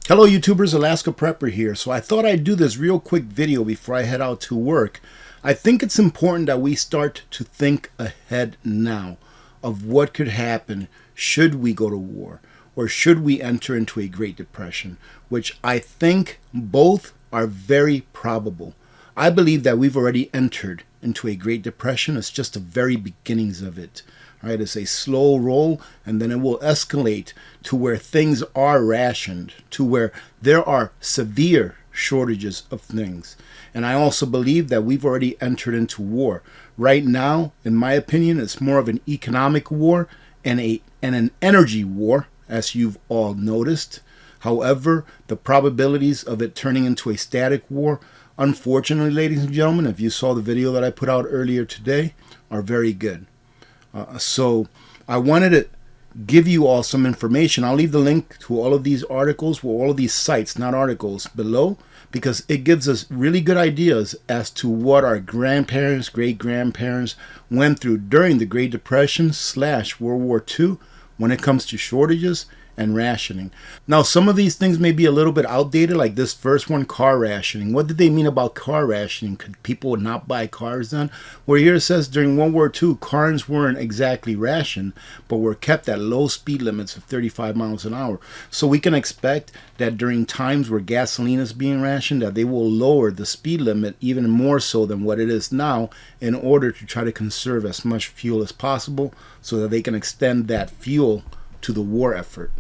Hello YouTubers, Alaska Prepper here. So I thought I'd do this real quick video before I head out to work. I think it's important that we start to think ahead now of what could happen should we go to war or should we enter into a Great Depression, which I think both are very probable. I believe that we've already entered into a Great Depression. It's just the very beginnings of it. Right, it's a slow roll, and then it will escalate to where things are rationed, to where there are severe shortages of things. And I also believe that we've already entered into war. Right now, in my opinion, it's more of an economic war and an energy war, as you've all noticed. However, the probabilities of it turning into a static war, unfortunately, ladies and gentlemen, if you saw the video that I put out earlier today, are very good. So I wanted to give you all some information. I'll leave the link to all of these articles, or all of these sites, not articles, below, because it gives us really good ideas as to what our grandparents, great-grandparents went through during the Great Depression / World War II when it comes to shortages and rationing. Now, some of these things may be a little bit outdated, like this first one, car rationing. What did they mean about car rationing? Could people not buy cars then? Well, here it says during World War II, cars weren't exactly rationed, but were kept at low speed limits of 35 miles an hour. So we can expect that during times where gasoline is being rationed, that they will lower the speed limit even more so than what it is now in order to try to conserve as much fuel as possible so that they can extend that fuel to the war effort.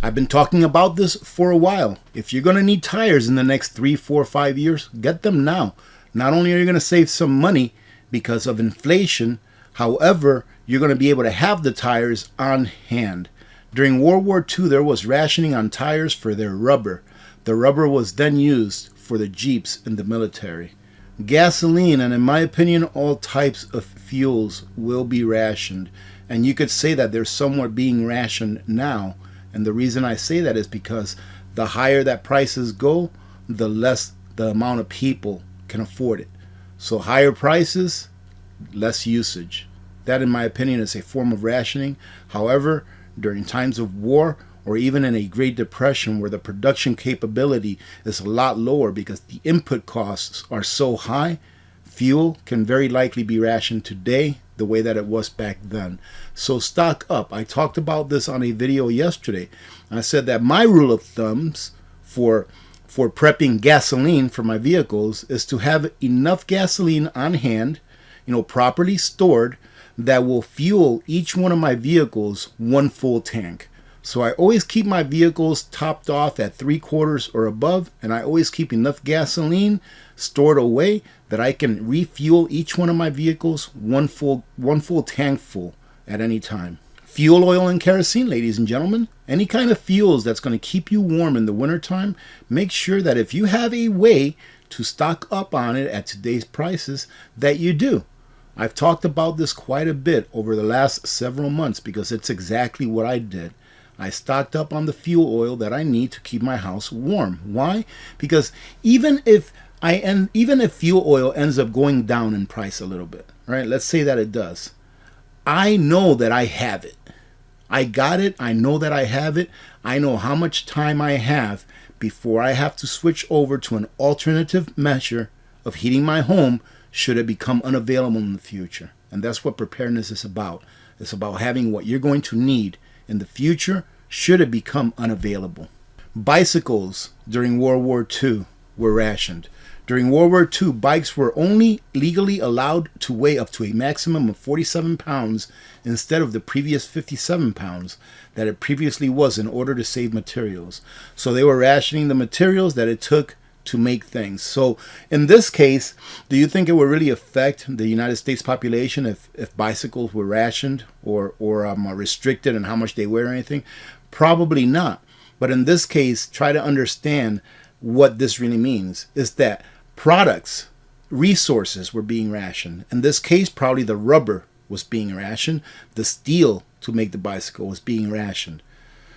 I've been talking about this for a while. If you're going to need tires in the next 3, 4, 5 years, get them now. Not only are you going to save some money because of inflation, however, you're going to be able to have the tires on hand. During World War II, there was rationing on tires for their rubber. The rubber was then used for the Jeeps in the military. Gasoline, and in my opinion, all types of fuels will be rationed. And you could say that they're somewhat being rationed now. And the reason I say that is because the higher that prices go, the less the amount of people can afford it. So higher prices, less usage. That, in my opinion, is a form of rationing. However, during times of war or even in a Great Depression where the production capability is a lot lower because the input costs are so high, fuel can very likely be rationed today the way that it was back then. So stock up. I talked about this on a video yesterday. I said that my rule of thumbs for prepping gasoline for my vehicles is to have enough gasoline on hand, properly stored, that will fuel each one of my vehicles one full tank. So I always keep my vehicles topped off at 3/4 or above, and I always keep enough gasoline stored away that I can refuel each one of my vehicles one full tank full at any time. Fuel oil and kerosene, ladies and gentlemen. Any kind of fuels that's going to keep you warm in the wintertime, make sure that if you have a way to stock up on it at today's prices, that you do. I've talked about this quite a bit over the last several months because it's exactly what I did. I stocked up on the fuel oil that I need to keep my house warm. Why? Because even if fuel oil ends up going down in price a little bit, right? Let's say that it does. I know that I have it. I got it. I know that I have it. I know how much time I have before I have to switch over to an alternative measure of heating my home should it become unavailable in the future. And that's what preparedness is about. It's about having what you're going to need in the future should it become unavailable. Bicycles during World War II were rationed. During World War II, bikes were only legally allowed to weigh up to a maximum of 47 pounds instead of the previous 57 pounds that it previously was in order to save materials. So they were rationing the materials that it took to make things. So in this case, do you think it would really affect the United States population if bicycles were rationed or restricted in how much they weigh or anything? Probably not. But in this case, try to understand what this really means is that products, resources were being rationed. In this case, probably the rubber was being rationed. The steel to make the bicycle was being rationed.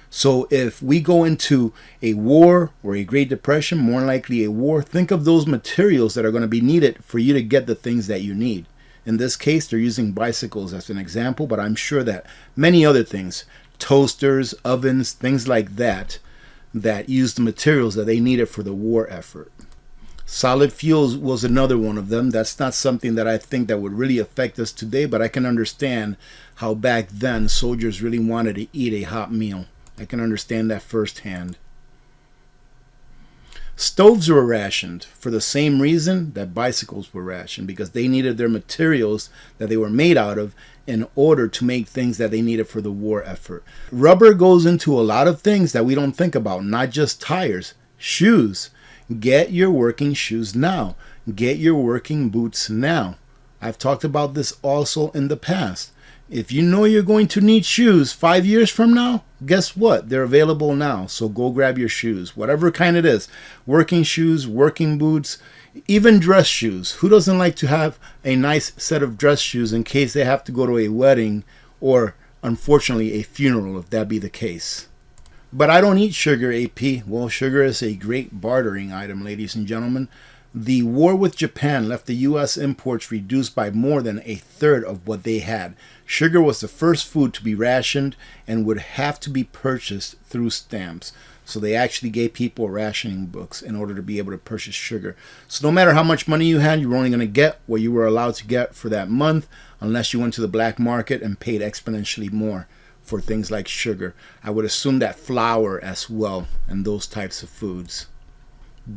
So if we go into a war or a Great Depression, more likely a war, think of those materials that are going to be needed for you to get the things that you need. In this case, they're using bicycles as an example, but I'm sure that many other things, toasters, ovens, things like that, that used the materials that they needed for the war effort. Solid fuels was another one of them. That's not something that I think that would really affect us today, but I can understand how back then soldiers really wanted to eat a hot meal. I can understand that firsthand. Stoves were rationed for the same reason that bicycles were rationed, because they needed their materials that they were made out of in order to make things that they needed for the war effort. Rubber goes into a lot of things that we don't think about, not just tires. Shoes. Get your working shoes now. Get your working boots now. I've talked about this also in the past. If you know you're going to need shoes 5 years from now, guess what? They're available now. So go grab your shoes, whatever kind it is. Working shoes, working boots, even dress shoes. Who doesn't like to have a nice set of dress shoes in case they have to go to a wedding or, unfortunately, a funeral, if that be the case? But I don't eat sugar, AP. Well, sugar is a great bartering item, ladies and gentlemen. The war with Japan left the U.S. imports reduced by more than a third of what they had. Sugar was the first food to be rationed and would have to be purchased through stamps. So they actually gave people rationing books in order to be able to purchase sugar. So no matter how much money you had, you were only going to get what you were allowed to get for that month, unless you went to the black market and paid exponentially more for things like sugar. I would assume that flour as well, and those types of foods.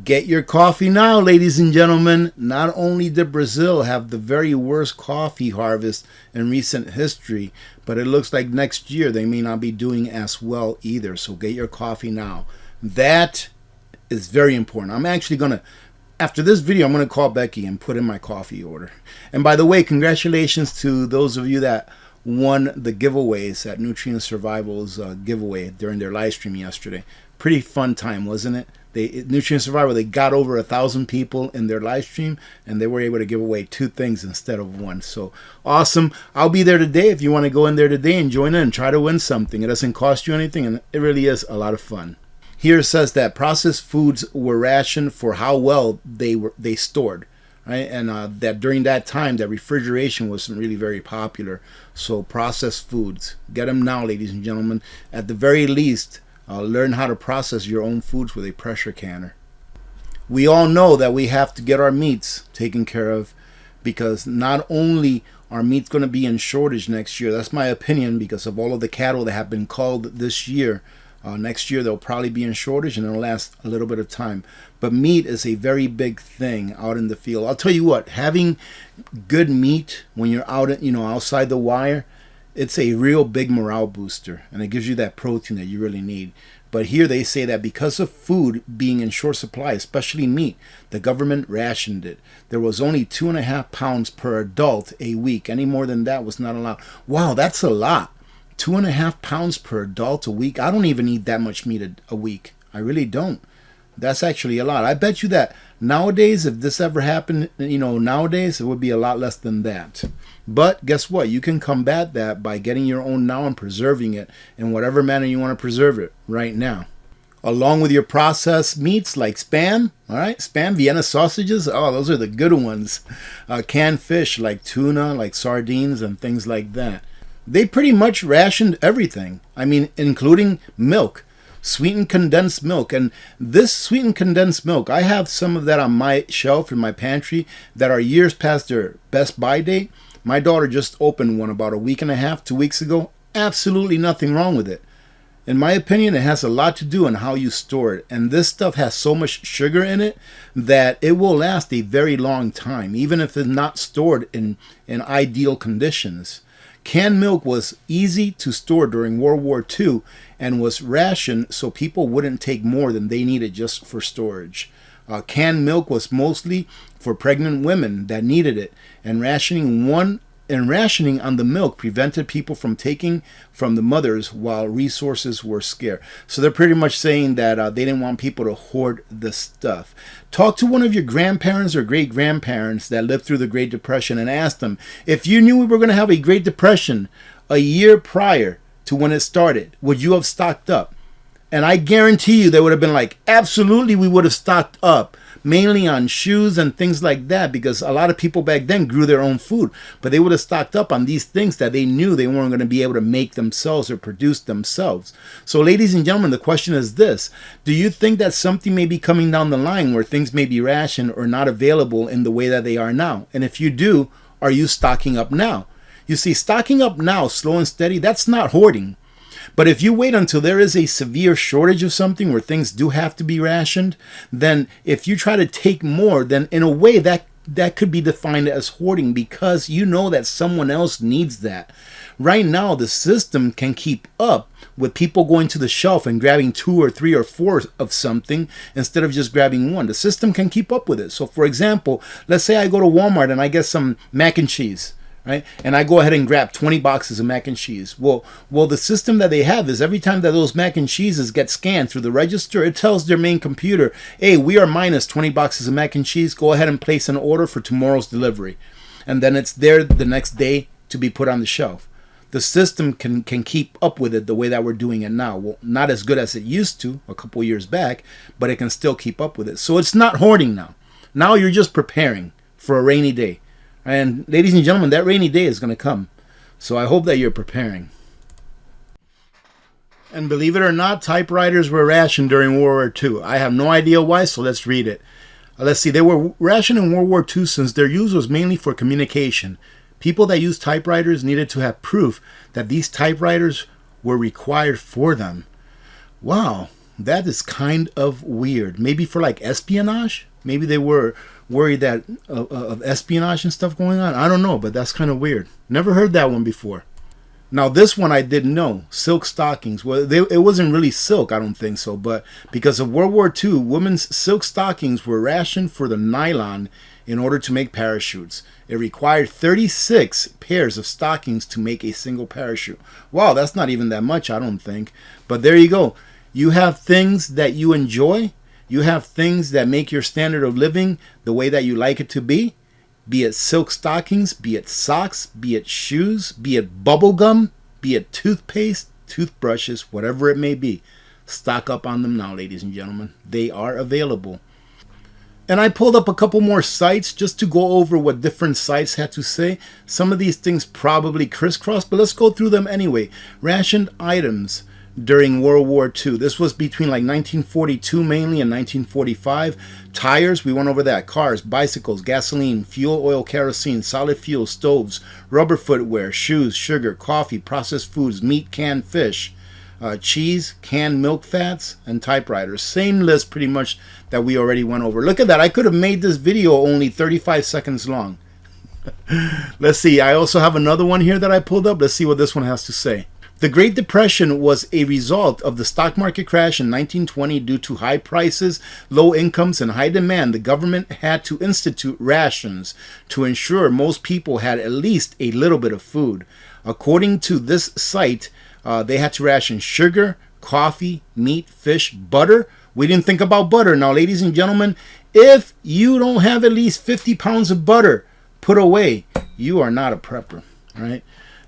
Get your coffee now, ladies and gentlemen. Not only did Brazil have the very worst coffee harvest in recent history, but it looks like next year they may not be doing as well either. So get your coffee now. That is very important. I'm actually going to, after this video, I'm going to call Becky and put in my coffee order. And by the way, congratulations to those of you that won the giveaways at Nutrient Survival's giveaway during their live stream yesterday. Pretty fun time, wasn't it? Nutrient Survival, they got over 1,000 people in their live stream, and they were able to give away 2 things instead of 1. So awesome. I'll be there today if you want to go in there today and join in and try to win something. It doesn't cost you anything, and it really is a lot of fun. Here it says that processed foods were rationed for how well they stored. Right? And that during that time, that refrigeration wasn't really very popular. So processed foods, get them now, ladies and gentlemen. At the very least, learn how to process your own foods with a pressure canner. We all know that we have to get our meats taken care of, because not only are meats going to be in shortage next year, that's my opinion, because of all of the cattle that have been culled this year. Next year they'll probably be in shortage, and it'll last a little bit of time. But meat is a very big thing out in the field. I'll tell you what, having good meat when you're out, outside the wire, it's a real big morale booster, and it gives you that protein that you really need. But here they say that because of food being in short supply, especially meat, the government rationed it. There was only 2.5 pounds per adult a week. Any more than that was not allowed. Wow, that's a lot. 2.5 pounds per adult a week. I don't even eat that much meat a week. I really don't. That's actually a lot. I bet you that nowadays, if this ever happened, nowadays, it would be a lot less than that. But guess what? You can combat that by getting your own now and preserving it in whatever manner you want to preserve it right now. Along with your processed meats like Spam, all right? Spam, Vienna sausages, oh, those are the good ones. Canned fish like tuna, like sardines, and things like that. They pretty much rationed everything. I mean, including milk. Sweetened condensed milk. And this sweetened condensed milk, I have some of that on my shelf in my pantry that are years past their best buy date. My daughter just opened one about 1.5 weeks, 2 weeks ago. Absolutely nothing wrong with it. In my opinion, it has a lot to do on how you store it. And this stuff has so much sugar in it that it will last a very long time, even if it's not stored in ideal conditions. Canned milk was easy to store during World War II and was rationed so people wouldn't take more than they needed just for storage. Canned milk was mostly for pregnant women that needed it, and rationing on the milk prevented people from taking from the mothers while resources were scarce. So they're pretty much saying that they didn't want people to hoard the stuff. Talk to one of your grandparents or great-grandparents that lived through the Great Depression and ask them, if you knew we were going to have a Great Depression a year prior to when it started, would you have stocked up? And I guarantee you they would have been like, absolutely, we would have stocked up. mainly on shoes and things like that, because a lot of people back then grew their own food, but they would have stocked up on these things that they knew they weren't going to be able to make themselves or produce themselves. So ladies and gentlemen, the question is this: do you think that something may be coming down the line where things may be rationed or not available in the way that they are now? And if you do, are you stocking up now? You see, stocking up now, slow and steady, that's not hoarding. But if you wait until there is a severe shortage of something where things do have to be rationed, then if you try to take more, then in a way that could be defined as hoarding, because you know that someone else needs that. Right now, the system can keep up with people going to the shelf and grabbing 2 or 3 or 4 of something instead of just grabbing one. The system can keep up with it. So for example, let's say I go to Walmart and I get some mac and cheese. Right? And I go ahead and grab 20 boxes of mac and cheese. Well, the system that they have is every time that those mac and cheeses get scanned through the register, it tells their main computer, hey, we are minus 20 boxes of mac and cheese. Go ahead and place an order for tomorrow's delivery. And then it's there the next day to be put on the shelf. The system can keep up with it the way that we're doing it now. Well, not as good as it used to a couple years back, but it can still keep up with it. So it's not hoarding now. Now you're just preparing for a rainy day. And ladies and gentlemen, that rainy day is going to come. So I hope that you're preparing. And believe it or not, typewriters were rationed during World War II. I have no idea why, so let's read it. Let's see, they were rationed in World War II since their use was mainly for communication. People that used typewriters needed to have proof that these typewriters were required for them. Wow, that is kind of weird. Maybe for like espionage? Maybe they were worried that of espionage and stuff going on. I don't know, but that's kind of weird. Never heard that one before. Now this one I didn't know. Silk stockings. Well, it wasn't really silk, I don't think so, but because of World War II, women's silk stockings were rationed for the nylon in order to make parachutes. It required 36 pairs of stockings to make a single parachute. Wow, that's not even that much, I don't think. But there you go. You have things that you enjoy. You have things that make your standard of living the way that you like it to be it silk stockings, be it socks, be it shoes, be it bubble gum, be it toothpaste, toothbrushes, whatever it may be. Stock up on them now, ladies and gentlemen. They are available. And I pulled up a couple more sites just to go over what different sites had to say. Some of these things probably crisscross, but let's go through them anyway. Rationed items during World War II. This was between like 1942 mainly and 1945. Tires, we went over that. Cars, bicycles, gasoline, fuel, oil, kerosene, solid fuel, stoves, rubber footwear, shoes, sugar, coffee, processed foods, meat, canned fish, cheese, canned milk fats, and typewriters. Same list pretty much that we already went over. Look at that. I could have made this video only 35 seconds long. Let's see. I also have another one here that I pulled up. Let's see what this one has to say. The Great Depression was a result of the stock market crash in 1920 due to high prices, low incomes, and high demand. The government had to institute rations to ensure most people had at least a little bit of food. According to this site, they had to ration sugar, coffee, meat, fish, butter. We didn't think about butter. Now, ladies and gentlemen, if you don't have at least 50 pounds of butter put away, you are not a prepper, right?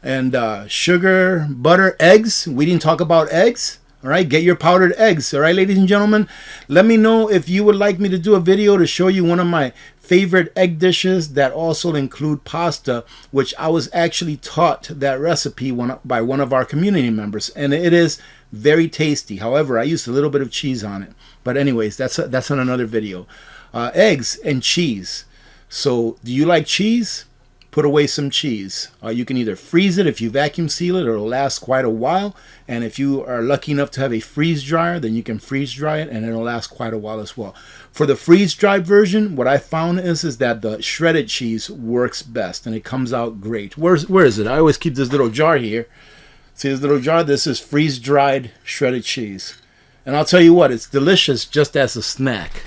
And sugar, butter, eggs. We didn't talk about eggs. All right, get your powdered eggs. All right, ladies and gentlemen, let me know if you would like me to do a video to show you one of my favorite egg dishes that also include pasta, which I was actually taught that recipe by one of our community members, and it is very tasty. However, I used a little bit of cheese on it. But anyways, that's on another video. Eggs and cheese. So, do you like cheese? Put away some cheese. You can either freeze it if you vacuum seal it, it'll last quite a while. And if you are lucky enough to have a freeze dryer, then you can freeze dry it and it'll last quite a while as well. For the freeze dried version, what I found is that the shredded cheese works best and it comes out great. Where is it? I always keep this little jar here. See this little jar? This is freeze dried shredded cheese. And I'll tell you what, it's delicious just as a snack.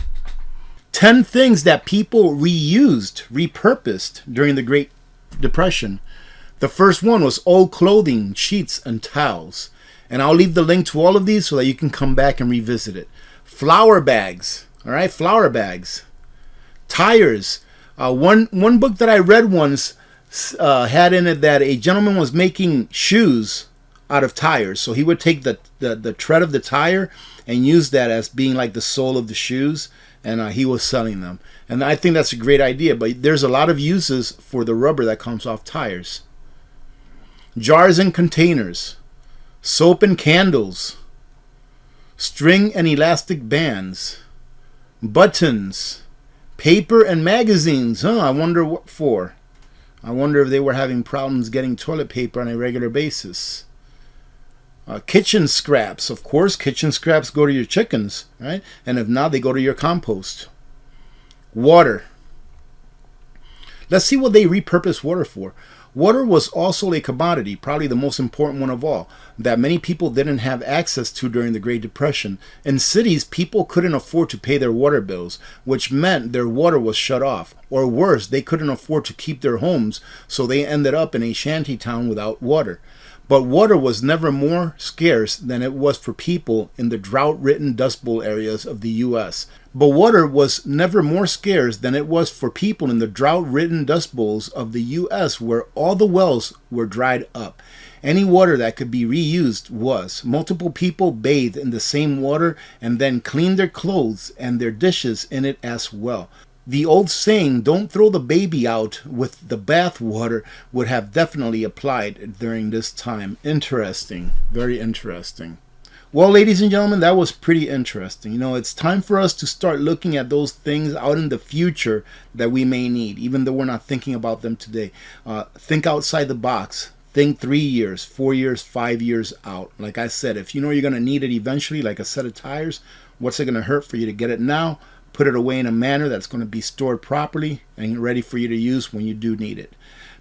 10 things that people reused, repurposed during the Great Depression. The first one was old clothing, sheets, and towels. And I'll leave the link to all of these so that you can come back and revisit it. Flour bags. All right, flour bags. Tires. One book that I read once had in it that a gentleman was making shoes out of tires. So he would take the tread of the tire and used that as being like the sole of the shoes, and he was selling them. And I think that's a great idea, but there's a lot of uses for the rubber that comes off tires. Jars and containers, soap and candles, string and elastic bands, buttons, paper and magazines. I wonder what for. I wonder if they were having problems getting toilet paper on a regular basis. Kitchen scraps. Of course, kitchen scraps go to your chickens, right? And if not, they go to your compost. Water. Let's see what they repurposed water for. Water was also a commodity, probably the most important one of all, that many people didn't have access to during the Great Depression. In cities, people couldn't afford to pay their water bills, which meant their water was shut off. Or worse, they couldn't afford to keep their homes, so they ended up in a shanty town without water. But water was never more scarce than it was for people in the drought-ridden Dust Bowl areas of the U.S. But water was never more scarce than it was for people in the drought-ridden Dust Bowls of the U.S. where all the wells were dried up. Any water that could be reused was. Multiple people bathed in the same water and then cleaned their clothes and their dishes in it as well. The old saying, don't throw the baby out with the bath water, would have definitely applied during this time. Interesting. Very interesting. Well, ladies and gentlemen, that was pretty interesting. You know, it's time for us to start looking at those things out in the future that we may need, even though we're not thinking about them today. Think outside the box. Think 3 years, 4 years, 5 years out. Like I said, if you know you're going to need it eventually, like a set of tires, what's it going to hurt for you to get it now? Put it away in a manner that's going to be stored properly and ready for you to use when you do need it.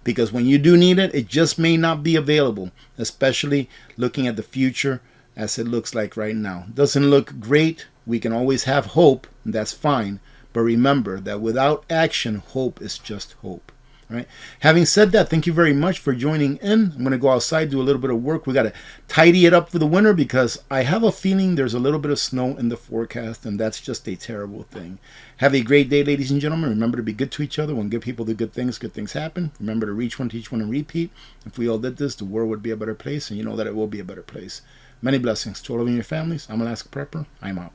Because when you do need it, it just may not be available, especially looking at the future as it looks like right now. Doesn't look great. We can always have hope, and that's fine. But remember that without action, hope is just hope. All right. Having said that, thank you very much for joining in. I'm going to go outside, do a little bit of work. We got to tidy it up for the winter because I have a feeling there's a little bit of snow in the forecast, and that's just a terrible thing. Have a great day, ladies and gentlemen. Remember to be good to each other. When good people do good things happen. Remember to reach one, teach one, and repeat. If we all did this, the world would be a better place, and you know that it will be a better place. Many blessings to all of you and your families. I'm Alaska Prepper. I'm out.